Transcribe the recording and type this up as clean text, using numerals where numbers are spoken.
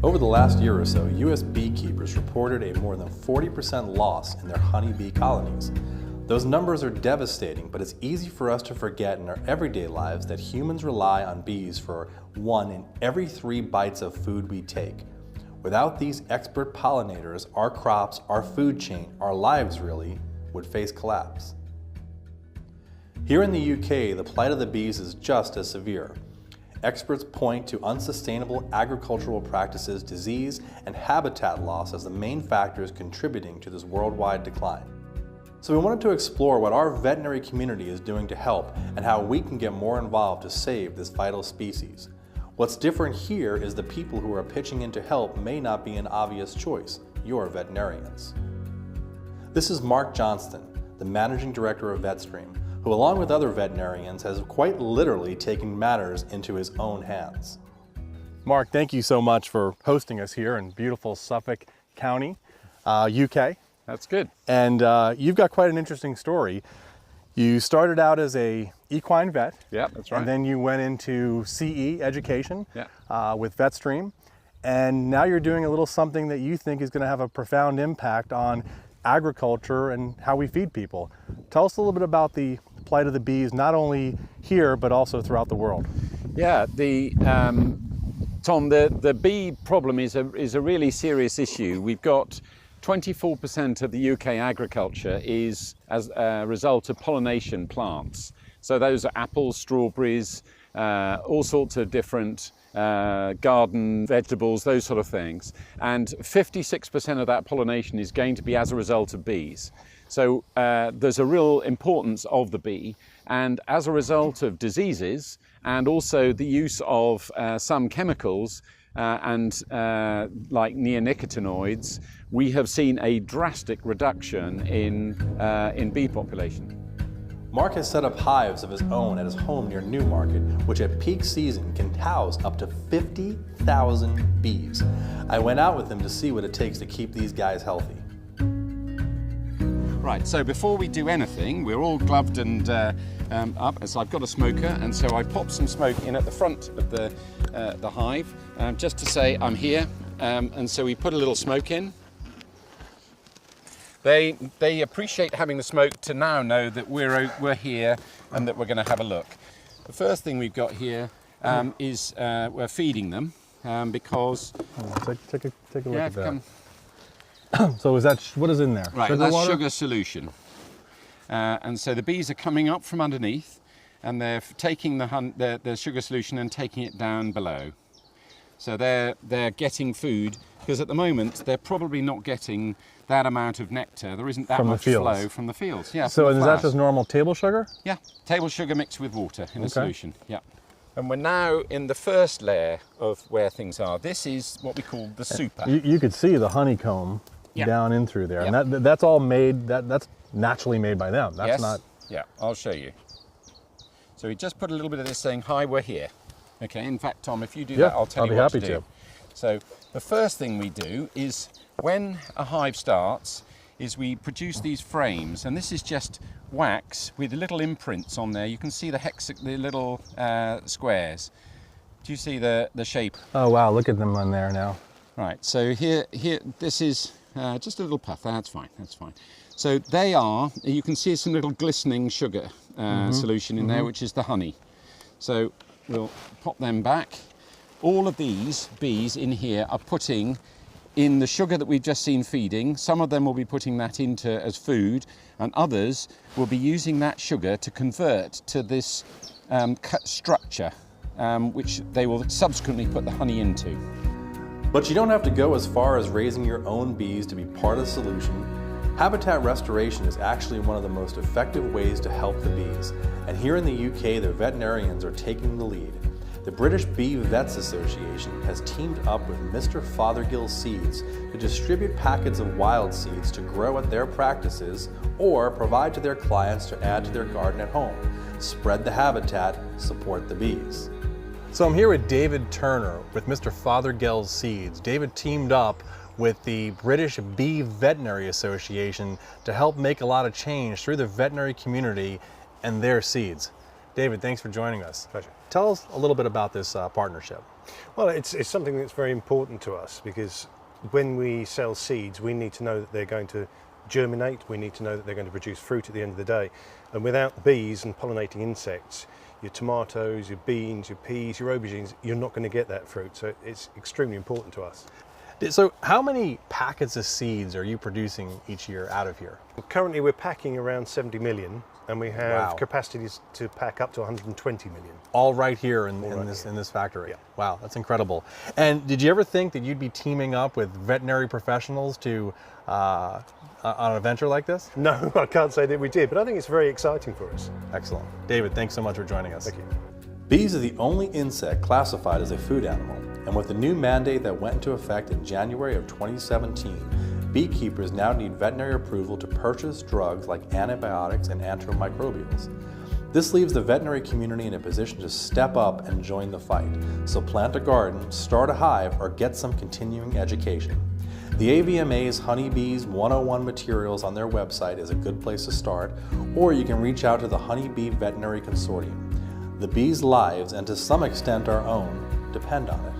Over the last year or so, U.S. beekeepers reported a more than 40% loss in their honeybee colonies. Those numbers are devastating, but it's easy for us to forget in our everyday lives that humans rely on bees for 1 in every 3 bites of food we take. Without these expert pollinators, our crops, our food chain, our lives really, would face collapse. Here in the UK, the plight of the bees is just as severe. Experts point to unsustainable agricultural practices, disease, and habitat loss as the main factors contributing to this worldwide decline. So we wanted to explore what our veterinary community is doing to help and how we can get more involved to save this vital species. What's different here is the people who are pitching in to help may not be an obvious choice, your veterinarians. This is Mark Johnston, the Managing Director of VetStream, who along with other veterinarians has quite literally taken matters into his own hands. Mark, thank you so much for hosting us here in beautiful Suffolk County, UK. That's good. And you've got quite an interesting story. You started out as a equine vet. Yeah, that's right. And then you went into CE education with VetStream. And now you're doing a little something that you think is going to have a profound impact on agriculture and how we feed people. Tell us a little bit about the plight of the bees, not only here, but also throughout the world. Yeah, Tom, the bee problem is a really serious issue. We've got 24% of the UK agriculture is as a result of pollination plants. So those are apples, strawberries, all sorts of different garden vegetables, those sort of things. And 56% of that pollination is going to be as a result of bees. So there's a real importance of the bee. And as a result of diseases and also the use of some chemicals like neonicotinoids, we have seen a drastic reduction in bee population. Mark has set up hives of his own at his home near Newmarket, which at peak season can house up to 50,000 bees. I went out with him to see what it takes to keep these guys healthy. Right, so before we do anything, we're all gloved and up. So I've got a smoker, and so I pop some smoke in at the front of the hive, just to say I'm here. And so we put a little smoke in. They appreciate having the smoke to now know that we're here and that we're going to have a look. The first thing we've got here is we're feeding them because. Take a look at that. So what is in there? Right, that's sugar solution. And so the bees are coming up from underneath, and they're taking the sugar solution and taking it down below. So they're getting food, because at the moment they're probably not getting that amount of nectar. There isn't that much flow from the fields. Yeah. So is that just normal table sugar? Yeah, table sugar mixed with water in a solution. Yeah. And we're now in the first layer of where things are. This is what we call the super. You could see the honeycomb down in through there, and that's all made. That's naturally made by them. That's not. Yeah, I'll show you. So we just put a little bit of this saying, "Hi, we're here." Okay. In fact, Tom, if you do that, I'll tell you what to do. I'll be happy to. So the first thing we do is, when a hive starts, is we produce these frames, and this is just wax with little imprints on there. You can see the little squares. Do you see the shape? Oh wow! Look at them on there now. Right. So here, this is just a little puff. That's fine. That's fine. So they are. You can see some little glistening sugar solution in there, which is the honey. So we'll pop them back. All of these bees in here are putting in the sugar that we've just seen feeding. Some of them will be putting that into as food, and others will be using that sugar to convert to this structure, which they will subsequently put the honey into. But you don't have to go as far as raising your own bees to be part of the solution. Habitat restoration is actually one of the most effective ways to help the bees, and here in the UK, their veterinarians are taking the lead. The British Bee Vets Association has teamed up with Mr. Fothergill's Seeds to distribute packets of wild seeds to grow at their practices or provide to their clients to add to their garden at home. Spread the habitat, support the bees. So I'm here with David Turner with Mr. Fothergill's Seeds. David teamed up with the British Bee Veterinary Association to help make a lot of change through the veterinary community and their seeds. David, thanks for joining us. Pleasure. Tell us a little bit about this partnership. Well, it's something that's very important to us because when we sell seeds, we need to know that they're going to germinate. We need to know that they're going to produce fruit at the end of the day. And without bees and pollinating insects, your tomatoes, your beans, your peas, your aubergines, you're not going to get that fruit. So it's extremely important to us. So how many packets of seeds are you producing each year out of here? Currently, we're packing around 70 million, and we have Wow. capacities to pack up to 120 million. All right here in right this factory. Yeah. Wow, that's incredible. And did you ever think that you'd be teaming up with veterinary professionals to on a venture like this? No, I can't say that we did, but I think it's very exciting for us. Excellent. David, thanks so much for joining us. Thank you. Bees are the only insect classified as a food animal, and with the new mandate that went into effect in January of 2017, beekeepers now need veterinary approval to purchase drugs like antibiotics and antimicrobials. This leaves the veterinary community in a position to step up and join the fight. So plant a garden, start a hive, or get some continuing education. The AVMA's Honeybees 101 materials on their website is a good place to start, or you can reach out to the Honeybee Veterinary Consortium. The bees' lives, and to some extent our own, depend on it.